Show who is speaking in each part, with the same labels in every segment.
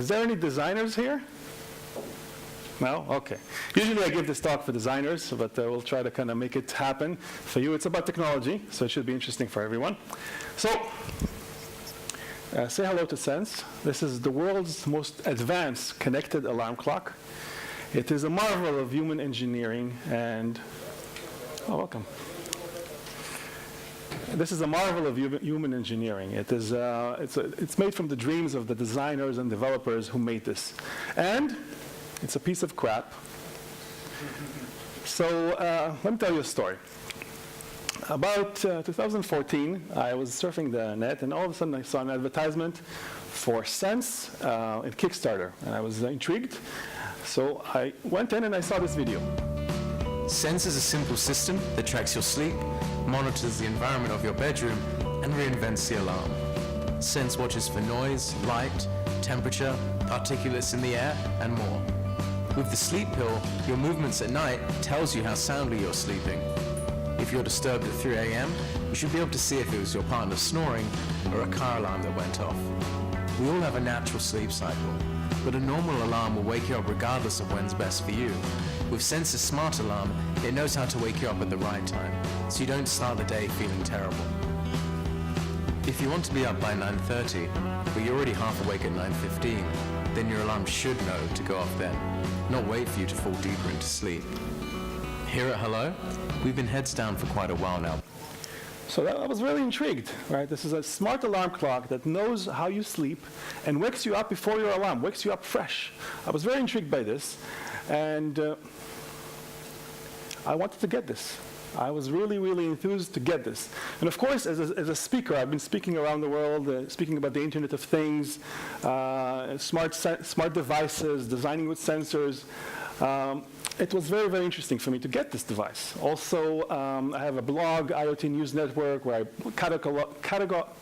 Speaker 1: there any designers here? No? Okay. Usually I give this talk for designers, but we'll try to kind of make it happen. For you, it's about technology, so it should be interesting for everyone. So, say hello to Sense. This is the world's most advanced connected alarm clock. It is a marvel of human engineering and, welcome. This is a marvel of human engineering. It's made from the dreams of the designers and developers who made this. And it's a piece of crap. So let me tell you a story. About 2014, I was surfing the net, and all of a sudden I saw an advertisement for Sense in Kickstarter, and I was intrigued. So I went in and I saw this video.
Speaker 2: Sense is a simple system that tracks your sleep, monitors the environment of your bedroom, and reinvents the alarm. Sense watches for noise, light, temperature, particulates in the air, and more. With the sleep pill, your movements at night tells you how soundly you're sleeping. If you're disturbed at 3 a.m., you should be able to see if it was your partner snoring or a car alarm that went off. We all have a natural sleep cycle, but a normal alarm will wake you up regardless of when's best for you. With Sense's smart alarm, it knows how to wake you up at the right time, so you don't start the day feeling terrible. If you want to be up by 9:30, but you're already half awake at 9:15, then your alarm should know to go off then, not wait for you to fall deeper into sleep. Here at Hello, we've been heads down for quite a while now.
Speaker 1: So I was really intrigued, right? This is a smart alarm clock that knows how you sleep and wakes you up before your alarm, wakes you up fresh. I was very intrigued by this, and I wanted to get this. I was really, really enthused to get this. And of course, as a speaker, I've been speaking around the world, speaking about the Internet of Things, smart devices, designing with sensors. It was very, very interesting for me to get this device. Also, I have a blog, IoT News Network, where I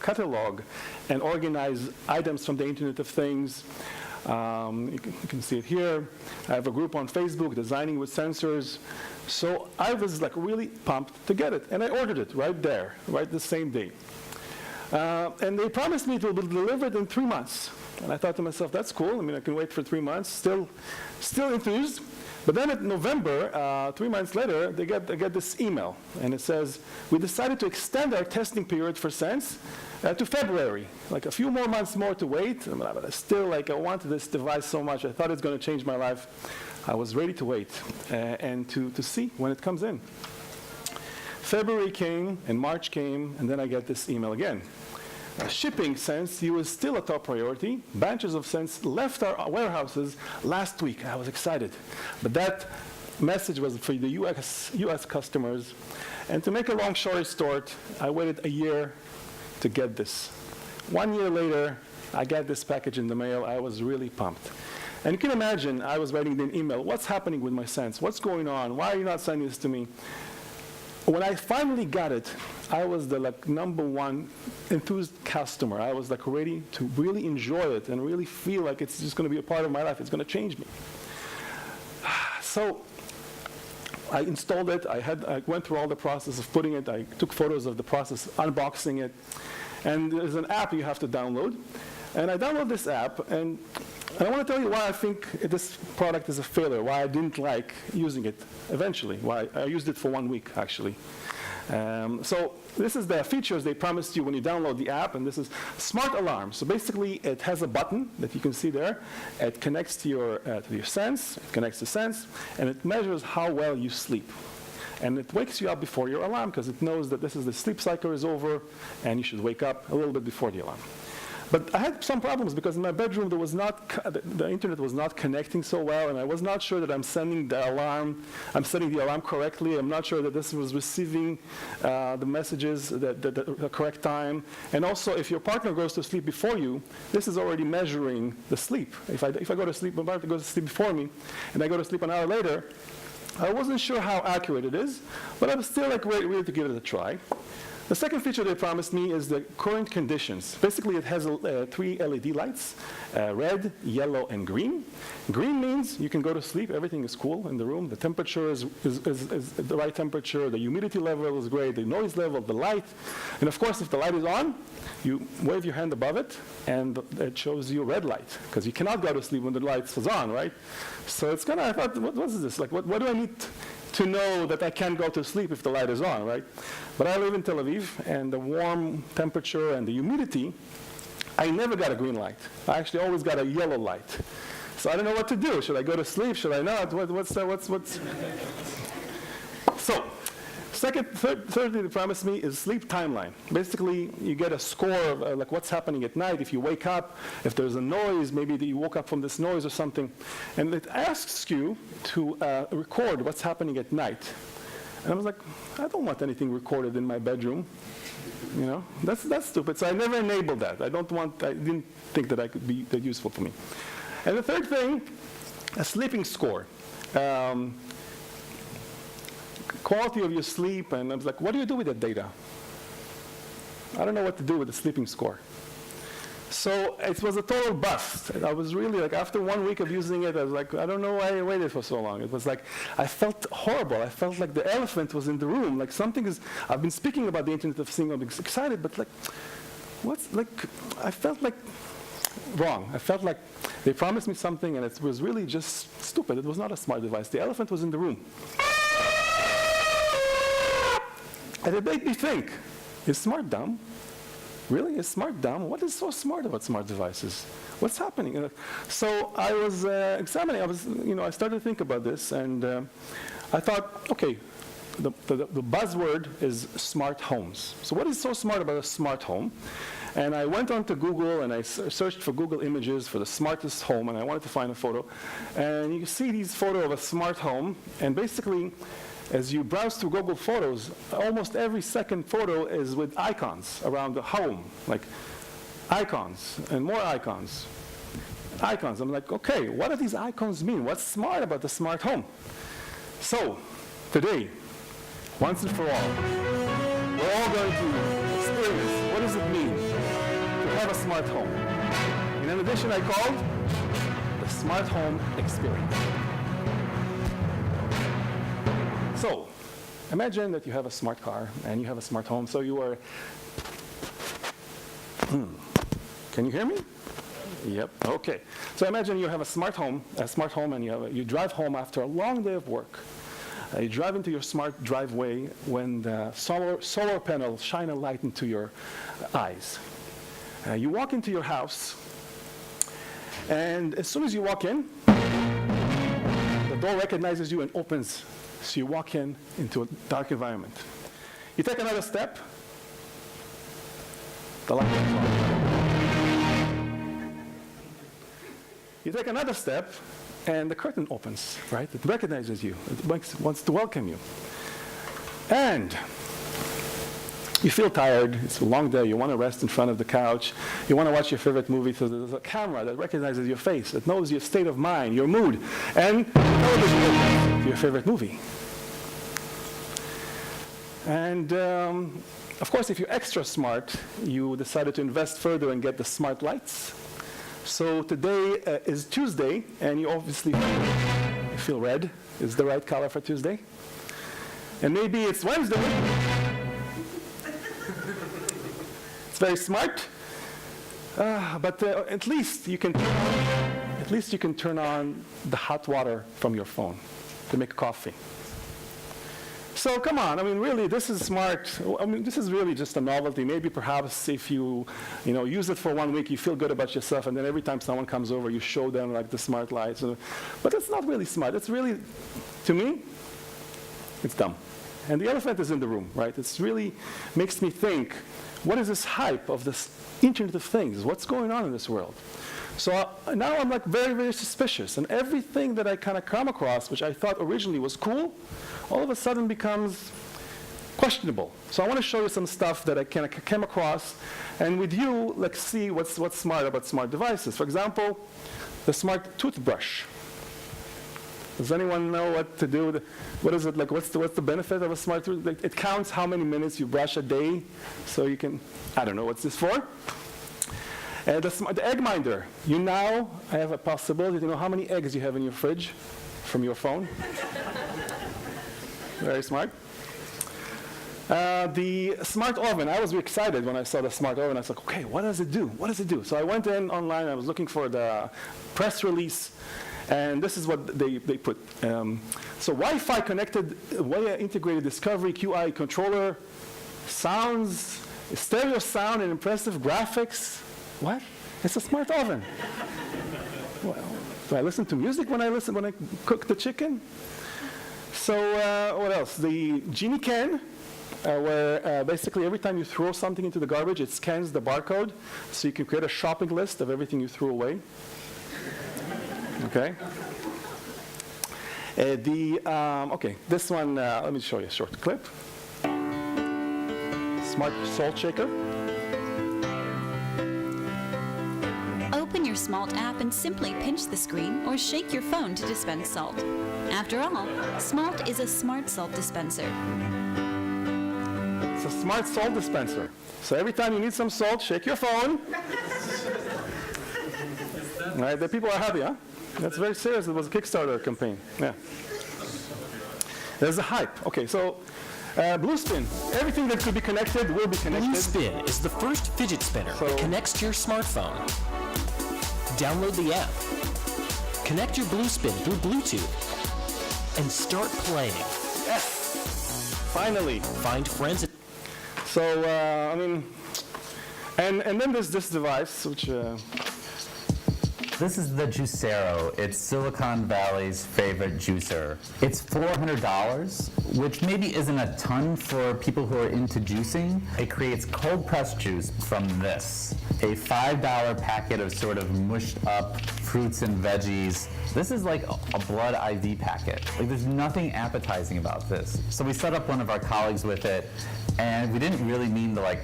Speaker 1: catalog and organize items from the Internet of Things. You can see it here. I have a group on Facebook, Designing with Sensors. So I was like really pumped to get it, and I ordered it right there, right the same day. And they promised me it will be delivered in 3 months. And I thought to myself, that's cool. I mean, I can wait for 3 months. Still enthused. But then in November, 3 months later, they get this email, and it says, we decided to extend our testing period for Sense to February, like a few more months more to wait. But I still, I wanted this device so much. I thought it's going to change my life. I was ready to wait and to see when it comes in. February came, and March came, and then I get this email again. Shipping Sense was still a top priority. Batches of Sense left our warehouses last week. I was excited. But that message was for the US customers. And to make a long story short, I waited a year to get this. 1 year later, I got this package in the mail. I was really pumped. And you can imagine, I was writing an email, what's happening with my Sense? What's going on? Why are you not sending this to me? When I finally got it, I was the #1 enthused customer. I was ready to really enjoy it and really feel like it's just going to be a part of my life. It's going to change me. So I installed it. I went through all the process of putting it. I took photos of the process, unboxing it. And there's an app you have to download. And I downloaded this app, and I want to tell you why I think this product is a failure, why I didn't like using it eventually, why I used it for 1 week, actually. So this is the features they promised you when you download the app, and this is smart alarm. So basically, it has a button that you can see there. It connects to your Sense, it connects to Sense, and it measures how well you sleep. And it wakes you up before your alarm, because it knows that the sleep cycle is over, and you should wake up a little bit before the alarm. But I had some problems because in my bedroom the internet was not connecting so well, and I was not sure that I'm setting the alarm correctly. I'm not sure that this was receiving the messages at the correct time. And also, if your partner goes to sleep before you, this is already measuring the sleep. If I go to sleep, my partner goes to sleep before me, and I go to sleep an hour later, I wasn't sure how accurate it is, but I was still ready to give it a try. The second feature they promised me is the current conditions. Basically, it has 3 LED lights, red, yellow, and green. Green means you can go to sleep, everything is cool in the room, the temperature is the right temperature, the humidity level is great, the noise level, the light. And of course, if the light is on, you wave your hand above it, and it shows you red light, because you cannot go to sleep when the light is on, right? So it's kind of, I thought, what is this? Like, what do I need to know that I can't go to sleep if the light is on, right? But I live in Tel Aviv, and the warm temperature and the humidity, I never got a green light. I actually always got a yellow light. So I don't know what to do. Should I go to sleep? Should I not? What's So, thirdly, they promised me is sleep timeline. Basically, you get a score of like what's happening at night. If you wake up, if there's a noise, maybe that you woke up from this noise or something, and it asks you to record what's happening at night. And I was like, I don't want anything recorded in my bedroom. You know, that's stupid. So I never enabled that. I didn't think that I could be that useful for me. And the third thing, a sleeping score. Quality of your sleep, and I was like, what do you do with that data? I don't know what to do with the sleeping score. So it was a total bust. I was really like, after 1 week of using it, I was like, I don't know why I waited for so long. It was like, I felt horrible. I felt like the elephant was in the room. Like something is, I've been speaking about the Internet of Things, I'm excited, but like, I felt like wrong. I felt like they promised me something, and it was really just stupid. It was not a smart device. The elephant was in the room. And it made me think, is smart dumb? Really? Is smart dumb? What is so smart about smart devices? What's happening? So I was examining, I started to think about this, and I thought, okay, the buzzword is smart homes. So what is so smart about a smart home? And I went onto Google, and I searched for Google images for the smartest home, and I wanted to find a photo. And you see these photos of a smart home, and basically, as you browse through Google Photos, almost every second photo is with icons around the home, like icons and more icons. Icons. I'm like, okay, what do these icons mean? What's smart about the smart home? So, today, once and for all, we're all going to experience what does it mean to have a smart home. And in addition, I called the Smart Home Experience. So, imagine that you have a smart car and you have a smart home. So you are, can you hear me? Yep, okay. So imagine you have a smart home, and you drive home after a long day of work. You drive into your smart driveway when the solar panels shine a light into your eyes. You walk into your house, and as soon as you walk in, the door recognizes you and opens. So you walk into a dark environment. You take another step, the light goes on. You take another step, and the curtain opens, right? It recognizes you. It wants to welcome you. And you feel tired. It's a long day. You want to rest in front of the couch. You want to watch your favorite movie. So there's a camera that recognizes your face, that knows your state of mind, your mood, and television opens to your favorite movie. And of course, if you're extra smart, you decided to invest further and get the smart lights. So today is Tuesday, and you obviously feel red is the right color for Tuesday. And maybe it's Wednesday. It's very smart, but at least you can turn on the hot water from your phone to make coffee. So come on, I mean, really, this is smart. I mean, this is really just a novelty. Maybe perhaps if you use it for 1 week, you feel good about yourself, and then every time someone comes over, you show them like the smart lights. But it's not really smart. It's really, to me, it's dumb. And the elephant is in the room, right? It's really makes me think, what is this hype of this Internet of Things? What's going on in this world? So now I'm like very, very suspicious. And everything that I kind of come across, which I thought originally was cool, all of a sudden becomes questionable. So I want to show you some stuff that I kind of came across. And with you, let's see what's smart about smart devices. For example, the smart toothbrush. Does anyone know what to do? What is it like? What's the benefit of a smart tool? Like, it counts how many minutes you brush a day, so you can. I don't know what's this for. The egg minder. You now have a possibility to know how many eggs you have in your fridge from your phone. Very smart. The smart oven. I was excited when I saw the smart oven. I was like, okay, what does it do? What does it do? So I went in online. I was looking for the press release. And this is what they put. So Wi-Fi connected, integrated discovery, QI controller, sounds, stereo sound and impressive graphics. What? It's a smart oven. Well, do I listen to music when I cook the chicken? So what else? The Genie Can, where basically every time you throw something into the garbage, it scans the barcode, so you can create a shopping list of everything you threw away. Okay. Okay, this one, let me show you a short clip. Smart salt shaker.
Speaker 3: Open your Smalt app and simply pinch the screen or shake your phone to dispense salt. After all, Smalt is a smart salt dispenser.
Speaker 1: It's a smart salt dispenser. So every time you need some salt, shake your phone. All right, the people are happy, huh? That's very serious. It was a Kickstarter campaign. Yeah. There's a hype. Okay, so Bluespin. Everything that could be connected will be connected.
Speaker 4: Bluespin is the first fidget spinner that connects to your smartphone. Download the app. Connect your Bluespin through Bluetooth and start playing.
Speaker 1: Yes. Finally.
Speaker 4: Find friends.
Speaker 1: So, I mean, and then there's this device, which...
Speaker 5: This is the Juicero. It's Silicon Valley's favorite juicer. It's $400, which maybe isn't a ton for people who are into juicing. It creates cold-pressed juice from this, a $5 packet of sort of mushed up fruits and veggies. This is like a blood IV packet. Like, there's nothing appetizing about this. So we set up one of our colleagues with it, and we didn't really mean to like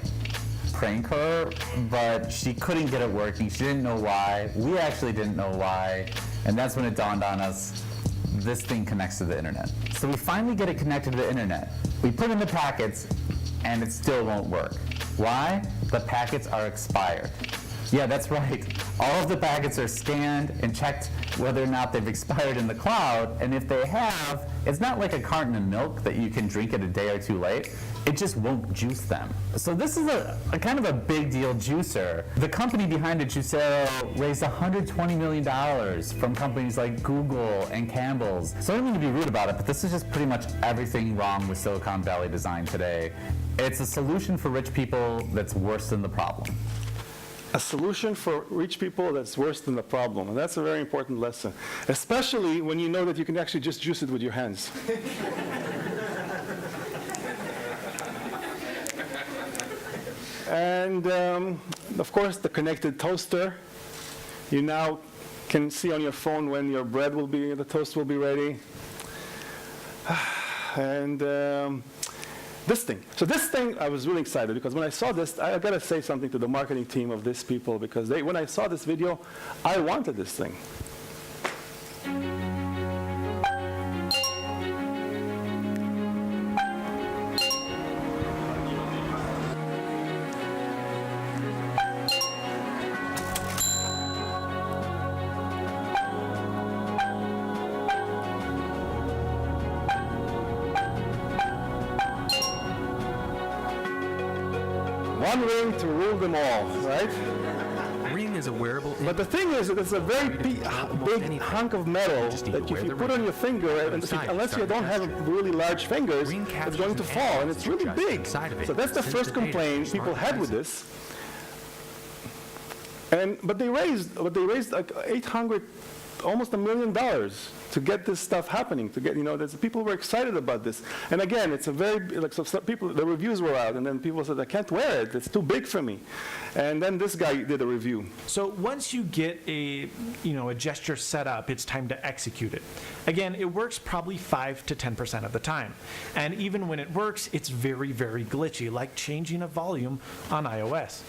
Speaker 5: prank her, but she couldn't get it working. She didn't know why. We actually didn't know why. And that's when it dawned on us, this thing connects to the internet. So we finally get it connected to the internet. We put in the packets, and it still won't work. Why? The packets are expired. Yeah, that's right. All of the packets are scanned and checked whether or not they've expired in the cloud, and if they have, it's not like a carton of milk that you can drink it a day or two late. It just won't juice them. So this is a kind of a big deal juicer. The company behind it, Juicero, raised $120 million from companies like Google and Campbell's. So I don't mean to be rude about it, but this is just pretty much everything wrong with Silicon Valley design today. It's a solution for rich people that's worse than the problem.
Speaker 1: A solution for rich people that's worse than the problem. And that's a very important lesson, especially when you know that you can actually just juice it with your hands. And of course, the connected toaster. You now can see on your phone when your bread will be, the toast will be ready. And this thing. So this thing, I was really excited because when I saw this, I got to say something to the marketing team of these people because when I saw this video, I wanted this thing. One ring to rule them all, right?
Speaker 2: Ring is a wearable.
Speaker 1: But the thing is, it's a very big hunk of metal that if you put on your finger, unless you don't have really large fingers, it's going to fall, and it's really big. So that's the first complaint people had with this. But they raised like 800, almost $1 million to get this stuff happening. To get, people were excited about this. And again, it's a very so some people. The reviews were out, and then people said, "I can't wear it. It's too big for me." And then this guy did a review.
Speaker 6: So once you get a gesture set up, it's time to execute it. Again, it works probably 5 to 10% of the time. And even when it works, it's very, very glitchy, like changing a volume on iOS.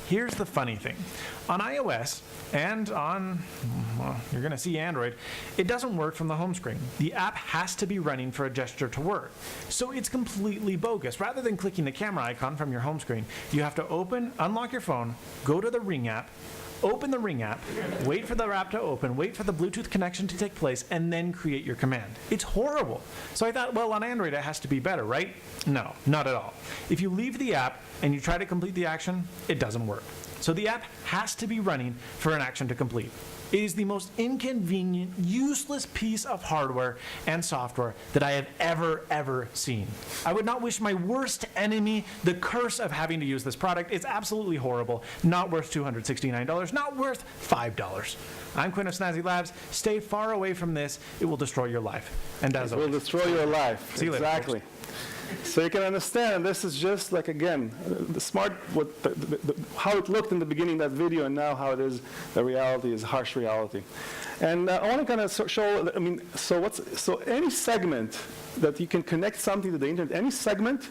Speaker 6: here's the funny thing. On iOS and on, well, you're going to see Android, it doesn't work from the home screen. The app has to be running for a gesture to work. So it's completely bogus. Rather than clicking the camera icon from your home screen, you have to unlock your phone, go to the Ring app, open the Ring app, wait for the app to open, wait for the Bluetooth connection to take place, and then create your command. It's horrible. So I thought, well, on Android it has to be better, right? No, not at all. If you leave the app and you try to complete the action, it doesn't work. So the app has to be running for an action to complete. It is the most inconvenient, useless piece of hardware and software that I have ever seen. I would not wish my worst enemy the curse of having to use this product. It's absolutely horrible. Not worth $269. Not worth $5. I'm Quinn of Snazzy Labs. Stay far away from this. It will destroy your life. And as
Speaker 1: It will
Speaker 6: always,
Speaker 1: destroy your life.
Speaker 6: See you later,
Speaker 1: Exactly. So you can understand, this is just like, again, how it looked in the beginning of that video and now how it is, the reality is harsh reality. And I want to kind of show, so any segment that you can connect something to the internet, any segment,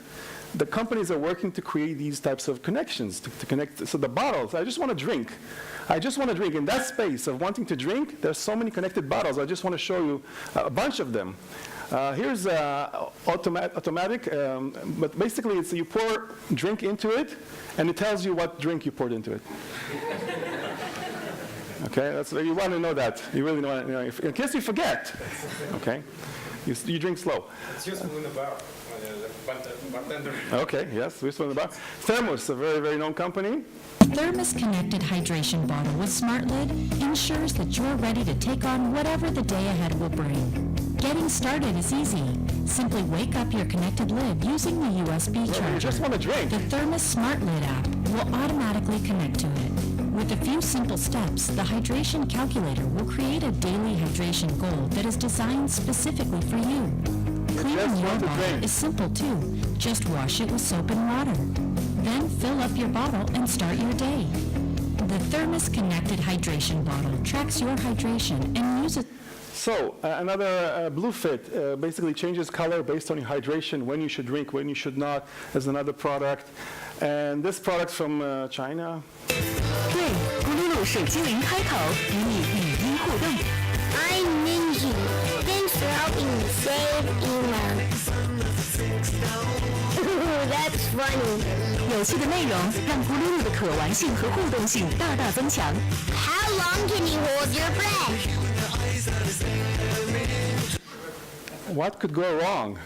Speaker 1: the companies are working to create these types of connections, to connect, so the bottles, I just want to drink. In that space of wanting to drink, there's so many connected bottles. I just want to show you a bunch of them. Here's automatic, but basically it's you pour drink into it, and it tells you what drink you poured into it. Okay, you want to know that. You really want to know, in case you forget. Okay, you drink slow.
Speaker 7: It's useful in the bar. Bartender.
Speaker 1: Okay, yes, useful in the bar. Thermos, a very known company.
Speaker 8: Thermos connected hydration bottle with smart lid ensures that you're ready to take on whatever the day ahead will bring. Getting started is easy. Simply wake up your connected lid using the USB charger.
Speaker 1: You just want to drink.
Speaker 8: The Thermos Smart Lid app will automatically connect to it. With a few simple steps, the hydration calculator will create a daily hydration goal that is designed specifically for you. Cleaning your
Speaker 1: want to
Speaker 8: bottle
Speaker 1: drink.
Speaker 8: is simple too. Just wash it with soap and water. Then fill up your bottle and start your day. The Thermos Connected Hydration Bottle tracks your hydration and uses.
Speaker 1: So another Blue Fit basically changes color based on your hydration, when you should drink, when you should not, as another product. And this product from China.
Speaker 9: 对，咕噜噜水精灵开口，与你语音互动。I'm Minji. Thanks for helping me save emails. That's funny. 有趣的内容让咕噜噜的可玩性和互动性大大增强。How long can you hold your breath?
Speaker 1: What could go wrong?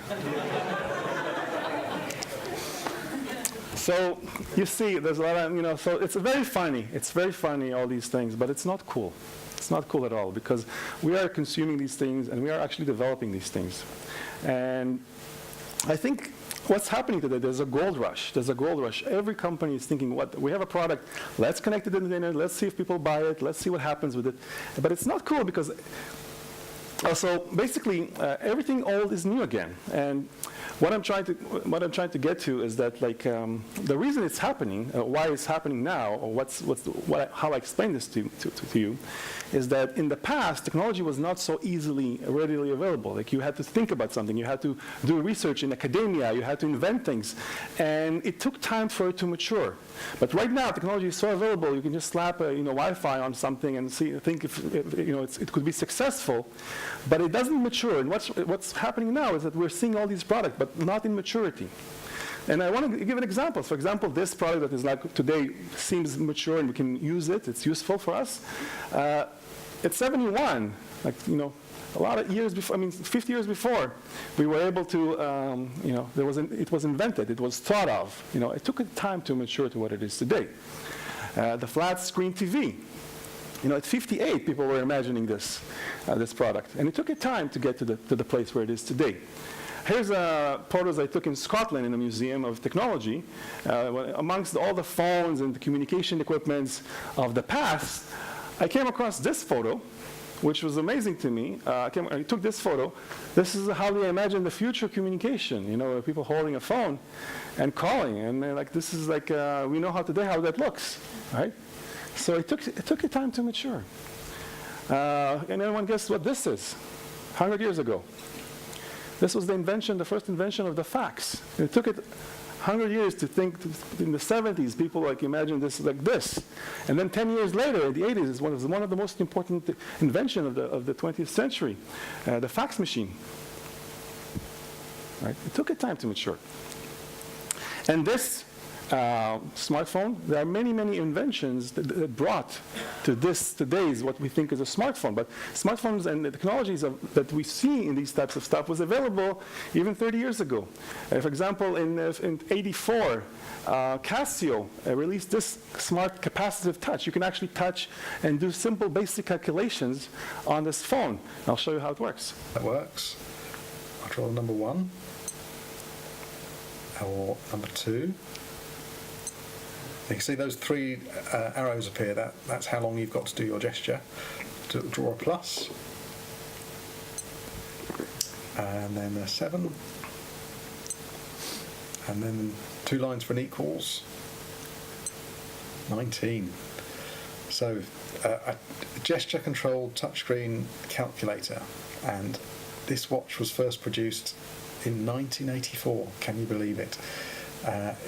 Speaker 1: So you see, there's a lot of, so it's very funny. It's very funny, all these things, but it's not cool. It's not cool at all because we are consuming these things and we are actually developing these things. And I think what's happening today, there's a gold rush. Every company is thinking, we have a product, let's connect it to the internet, let's see if people buy it, let's see what happens with it. But it's not cool because, so basically, everything old is new again. And what I'm trying to get to is that, like, the reason it's happening, why it's happening now, or how I explain this to you, is that in the past, technology was not so readily available. Like, you had to think about something, you had to do research in academia, you had to invent things, and it took time for it to mature. But right now, technology is so available, you can just slap Wi-Fi on something and think if it could be successful, but it doesn't mature. And what's happening now is that we're seeing all these products, but not in maturity. And I want to give an example. For example, this product that is like today seems mature and we can use it. It's useful for us. It's 71, a lot of years before, 50 years before, we were able to, it was invented, it was thought of. It took time to mature to what it is today. The flat screen TV. At 58, people were imagining this product. And it took time to get to the place where it is today. Here's photos I took in Scotland in a museum of technology. Amongst all the phones and the communication equipments of the past, I came across this photo, which was amazing to me. I took this photo. This is how they imagine the future communication, people holding a phone and calling. And they're like, this is like, we know how that looks, right? So it took time to mature. And anyone guess what this is? 100 years ago. This was the first invention of the fax. It took it 100 years to think in the 70s, people like imagine this like this. And then 10 years later, in the 80s, it was one of the most important inventions of the 20th century, the fax machine. Right? It took a time to mature. And this smartphone, there are many, many inventions that brought to this today's what we think is a smartphone. But smartphones and the technologies that we see in these types of stuff was available even 30 years ago. For example, in '84, Casio released this smart capacitive touch. You can actually touch and do simple basic calculations on this phone. I'll show you how it works.
Speaker 10: That works. I'll draw number 1 or number 2. You can see those 3 arrows appear. That's how long you've got to do your gesture. To draw a plus. And then a 7. And then 2 lines for an equals. 19. So a gesture-controlled touchscreen calculator. And this watch was first produced in 1984. Can you believe it?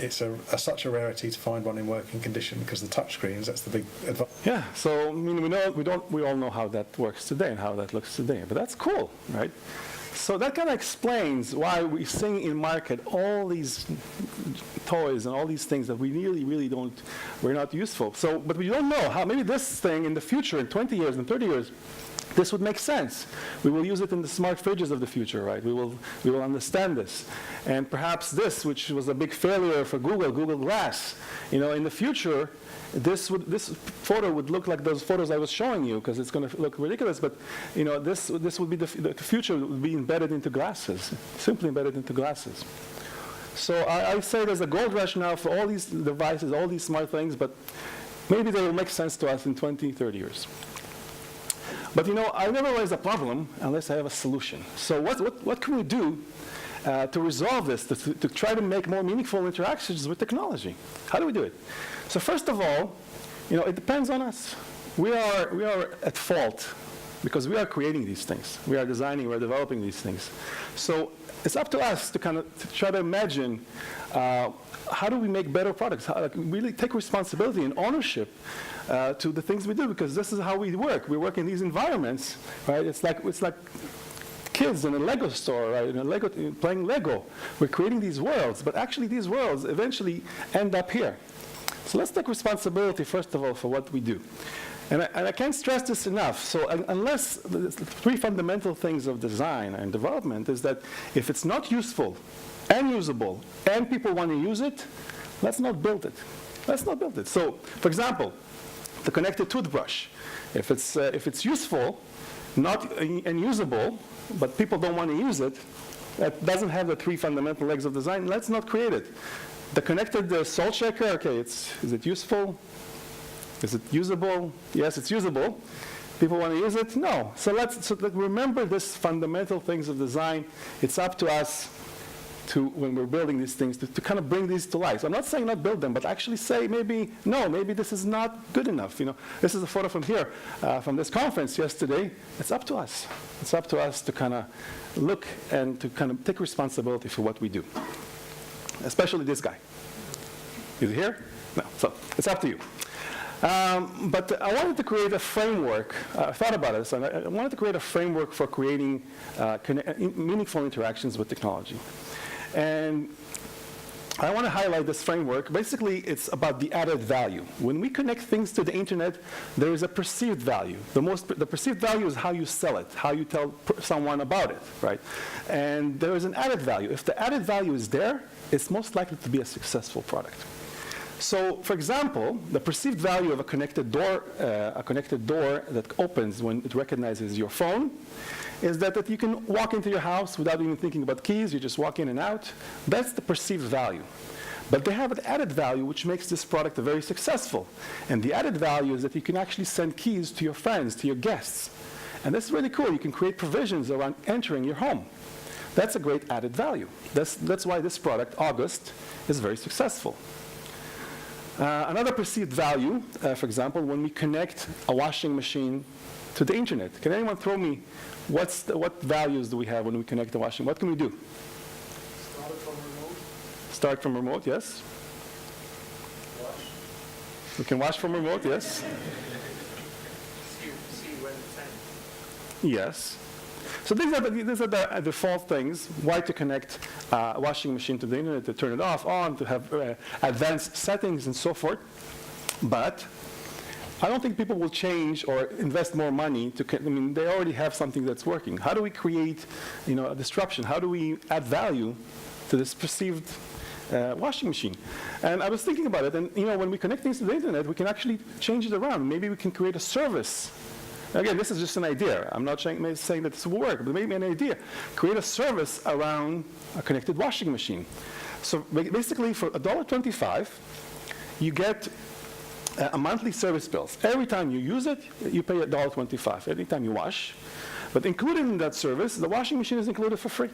Speaker 10: It's such a rarity to find one in working condition because the touchscreens, that's the big advantage.
Speaker 1: Yeah, so I mean, we all know how that works today and how that looks today, but that's cool, right? So that kind of explains why we see in market all these toys and all these things that we really we're not useful. So, but we don't know how, maybe this thing in the future, in 20 years and 30 years, this would make sense. We will use it in the smart fridges of the future, right? We will understand this. And perhaps this, which was a big failure for Google Glass, in the future, this photo would look like those photos I was showing you, because it's going to look ridiculous, but this would be the future would be embedded into glasses, simply embedded into glasses. So I say there's a gold rush now for all these devices, all these smart things, but maybe they will make sense to us in 20, 30 years. But I never raise a problem unless I have a solution. So what can we do to resolve this, to try to make more meaningful interactions with technology? How do we do it? So first of all, it depends on us. We are at fault because we are creating these things. We are designing, we are developing these things. So it's up to us to try to imagine how do we make better products, how really take responsibility and ownership to the things we do, because this is how we work. We work in these environments, right? It's like kids in a Lego store, right? Playing Lego. We're creating these worlds, but actually these worlds eventually end up here. So let's take responsibility, first of all, for what we do. And I can't stress this enough. So unless the 3 fundamental things of design and development is that if it's not useful and usable and people want to use it, let's not build it. Let's not build it. So, for example, the connected toothbrush. If it's useful, and usable, but people don't want to use it, that doesn't have the 3 fundamental legs of design, let's not create it. The connected salt shaker, okay, is it useful? Is it usable? Yes, it's usable. People want to use it? No. So let's remember this fundamental things of design. It's up to us when we're building these things, to kind of bring these to life. So I'm not saying not build them, but actually say maybe this is not good enough. This is a photo from here, from this conference yesterday. It's up to us. It's up to us to kind of look and to kind of take responsibility for what we do. Especially this guy. Is he here? No. So it's up to you. But I wanted to create a framework. I thought about this, and I wanted to create a framework for creating meaningful interactions with technology. And I want to highlight this framework. Basically, it's about the added value. When we connect things to the internet, there is a perceived value. The perceived value is how you sell it, how you tell someone about it, right? And there is an added value. If the added value is there, it's most likely to be a successful product. So, for example, the perceived value of a connected door that opens when it recognizes your phone, is that you can walk into your house without even thinking about keys. You just walk in and out. That's the perceived value. But they have an added value which makes this product very successful. And the added value is that you can actually send keys to your friends, to your guests. And that's really cool. You can create provisions around entering your home. That's a great added value. That's why this product, August, is very successful. Another perceived value, for example, when we connect a washing machine to the internet. Can anyone throw me what values do we have when we connect the washing? What can we do? Start from remote, yes? You can watch from remote, yes? Yes. So these are the default things. Why to connect a washing machine to the internet, to turn it off, on, to have advanced settings and so forth. But I don't think people will change or invest more money I mean, they already have something that's working. How do we create, a disruption? How do we add value to this perceived washing machine? And I was thinking about it, and when we connect things to the internet, we can actually change it around. Maybe we can create a service. Again, this is just an idea. I'm not saying that this will work, but maybe an idea. Create a service around a connected washing machine. So basically, for $1.25, you get a monthly service bill. Every time you use it, you pay $1.25. Every time you wash. But included in that service, the washing machine is included for free.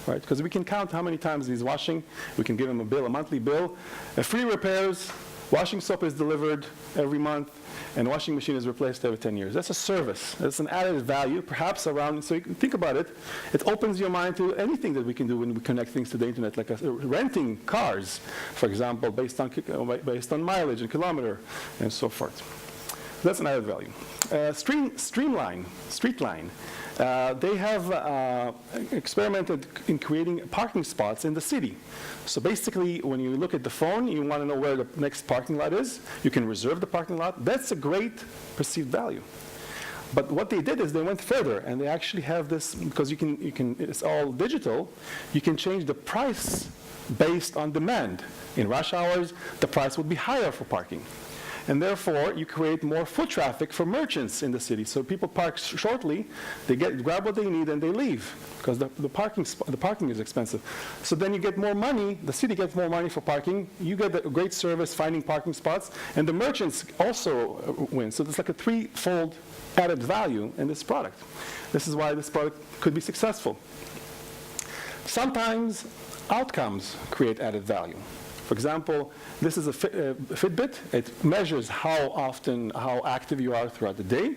Speaker 1: Right? Because we can count how many times he's washing. We can give him a bill, a monthly bill. Free repairs, washing soap is delivered every month, and washing machine is replaced every 10 years. That's a service. That's an added value, perhaps around, so you can think about it. It opens your mind to anything that we can do when we connect things to the internet, like renting cars, for example, based on mileage and kilometer, and so forth. That's an added value. Streetline. They have experimented in creating parking spots in the city. So basically, when you look at the phone, you want to know where the next parking lot is. You can reserve the parking lot. That's a great perceived value. But what they did is they went further, and they actually have this, because you can it's all digital, you can change the price based on demand. In rush hours, the price would be higher for parking. And therefore, you create more foot traffic for merchants in the city. So people park shortly, they grab what they need, and they leave, because the parking is expensive. So then you get more money, the city gets more money for parking, you get a great service finding parking spots, and the merchants also win. So there's like a threefold added value in this product. This is why this product could be successful. Sometimes outcomes create added value. For example, this is a Fitbit. It measures how active you are throughout the day,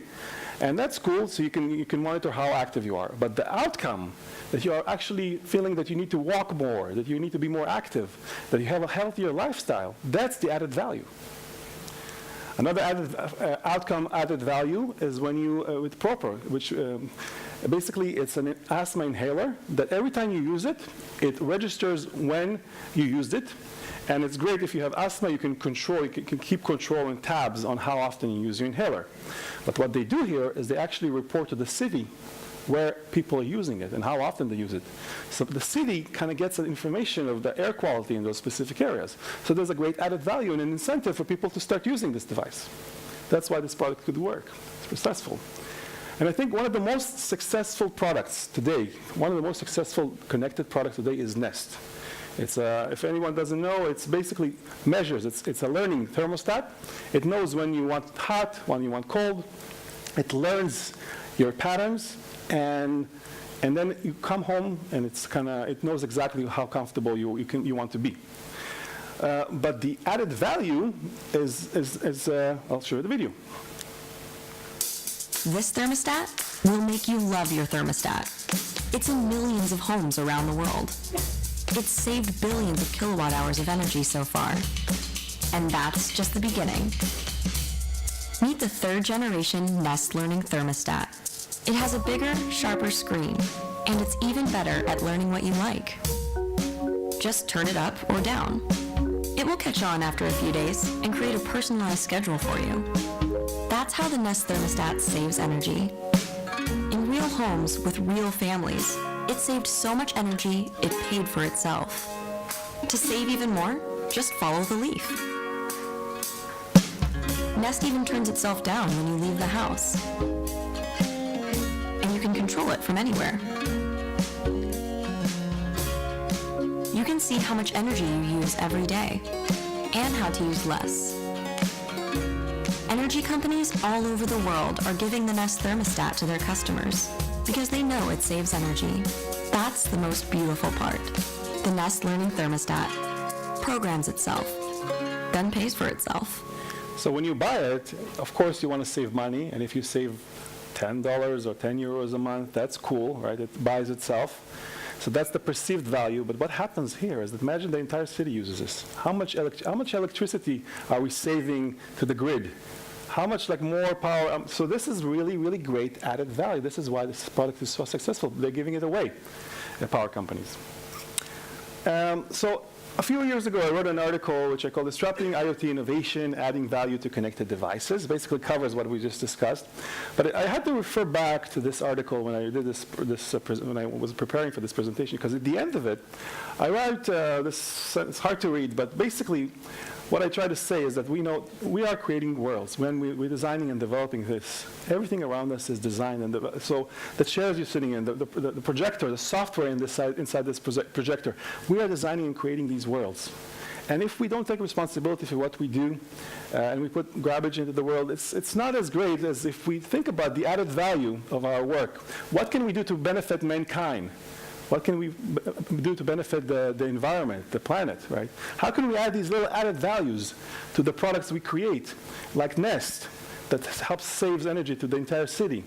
Speaker 1: and that's cool. So you can monitor how active you are. But the outcome, that you are actually feeling that you need to walk more, that you need to be more active, that you have a healthier lifestyle, that's the added value. Another added value is when you with Proper, which basically it's an asthma inhaler that every time you use it, it registers when you used it. And it's great if you have asthma, you can keep control and tabs on how often you use your inhaler. But what they do here is they actually report to the city where people are using it and how often they use it. So the city kind of gets the information of the air quality in those specific areas. So there's a great added value and an incentive for people to start using this device. That's why this product could work. It's successful. And I think one of the most successful products today, one of the most successful connected products today is Nest. It's if anyone doesn't know, it's basically measures. It's a learning thermostat. It knows when you want hot, when you want cold. It learns your patterns, and then you come home and it knows exactly how comfortable you want to be. But the added value is I'll show you the video.
Speaker 8: This thermostat will make you love your thermostat. It's in millions of homes around the world. It's saved billions of kilowatt hours of energy so far. And that's just the beginning. Meet the third generation Nest Learning Thermostat. It has a bigger, sharper screen, and it's even better at learning what you like. Just turn it up or down. It will catch on after a few days and create a personalized schedule for you. That's how the Nest Thermostat saves energy. In real homes with real families, it saved so much energy, it paid for itself. To save even more, just follow the leaf. Nest even turns itself down when you leave the house. And you can control it from anywhere. You can see how much energy you use every day, and how to use less. Energy companies all over the world are giving the Nest thermostat to their customers because they know it saves energy. That's the most beautiful part. The Nest Learning Thermostat programs itself, then pays for itself.
Speaker 1: So when you buy it, of course you want to save money, and if you save $10 or €10 a month, that's cool, right? It buys itself. So that's the perceived value. But what happens here is that imagine the entire city uses this. How much electricity are we saving to the grid? How much more power? So this is really, really great added value. This is why this product is so successful. They're giving it away, the power companies. So a few years ago, I wrote an article which I call Disrupting IoT Innovation, Adding Value to Connected Devices. Basically covers what we just discussed. But I had to refer back to this article when I did when I was preparing for this presentation, because at the end of it, I wrote this, it's hard to read, but basically what I try to say is that we know we are creating worlds. When we're designing and developing this, everything around us is designed. And so the chairs you're sitting in, the projector, the software inside this projector, we are designing and creating these worlds. And if we don't take responsibility for what we do, and we put garbage into the world, it's not as great as if we think about the added value of our work. What can we do to benefit mankind? What can we do to benefit the environment, the planet, right? How can we add these little added values to the products we create, like Nest, that helps save energy to the entire city,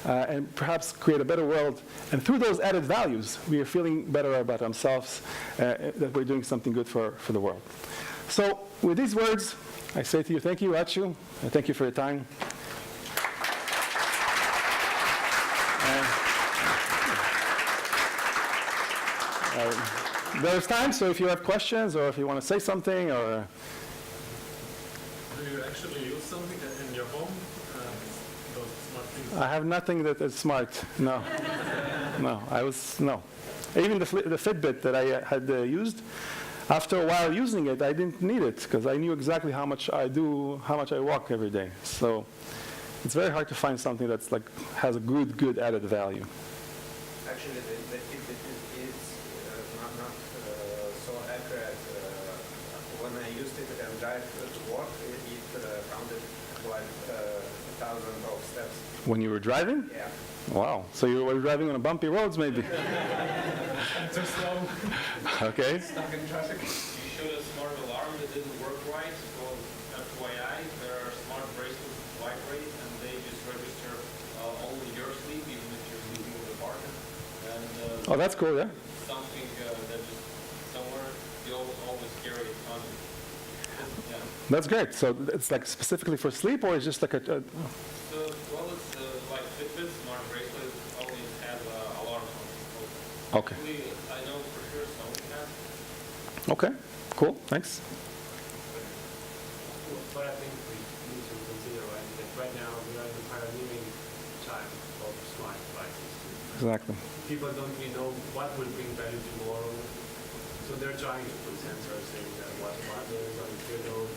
Speaker 1: and perhaps create a better world? And through those added values, we are feeling better about ourselves, that we're doing something good for the world. So with these words, I say to you, thank you, Achu, and thank you for your time. There's time, so if you have questions or if you want to say something or...
Speaker 7: Do you actually use something in your home? Those smart things?
Speaker 1: I have nothing that is smart, no. No. Even the Fitbit that I had used, after a while using it, I didn't need it because I knew exactly how much I walk every day. So it's very hard to find something that's has a good added value.
Speaker 7: Actually, the Fitbit is not so accurate. When I used it and drive to work, it counted like 1,000 of steps.
Speaker 1: When you were driving?
Speaker 7: Yeah.
Speaker 1: Wow. So you were driving on bumpy roads, maybe?
Speaker 7: Too slow.
Speaker 1: Okay.
Speaker 7: Stuck in traffic. You showed a smart alarm that didn't work right. Well, FYI, there are smart bracelets that vibrate, and they just register only your sleep, even if you're sleeping with a partner. And
Speaker 1: Oh, that's cool, yeah.
Speaker 7: something that just somewhere you always carry it on you. Yeah.
Speaker 1: That's great. So it's specifically for sleep, or it's just like a...
Speaker 7: So, well, it's like Fitbit, smart bracelet, only has alarms on it.
Speaker 1: Okay.
Speaker 7: Actually, I know for sure Sony has.
Speaker 1: Okay, cool, thanks.
Speaker 11: But I think we need to consider, right, that right now we are in the pioneering time of smart devices.
Speaker 1: Exactly.
Speaker 11: People don't really know what will bring value tomorrow, so they're trying to put sensors in what is on the field.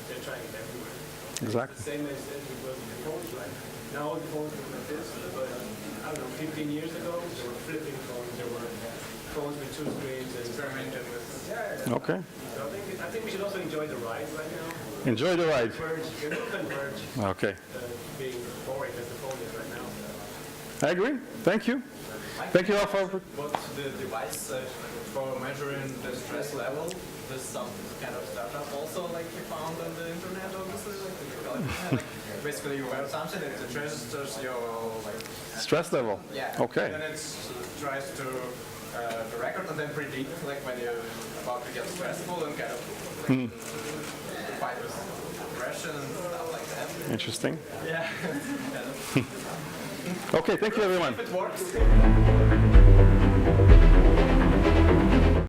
Speaker 11: They're trying it everywhere.
Speaker 1: Exactly.
Speaker 11: It's the same as it was with phones, right? Now the phones look like this, but I don't know, 15 years ago, there were flipping phones, there were phones with two screens and experimented with. Yeah.
Speaker 1: Okay.
Speaker 11: So I think we should also enjoy the ride right now.
Speaker 1: Enjoy the ride.
Speaker 11: Converge.
Speaker 1: Okay.
Speaker 11: Being boring as the phone is right now.
Speaker 1: I agree. Thank you. Thank you all for...
Speaker 12: What's the device for measuring the stress level? There's some kind of startup also you found on the internet, obviously. Basically you wear something that registers your
Speaker 1: Stress level.
Speaker 12: Yeah.
Speaker 1: Okay.
Speaker 12: And then it tries to record and then predict when you're about to get stressful and kind of fight with depression and stuff like that.
Speaker 1: Interesting.
Speaker 12: Yeah.
Speaker 1: Okay, thank you everyone.
Speaker 12: If it works.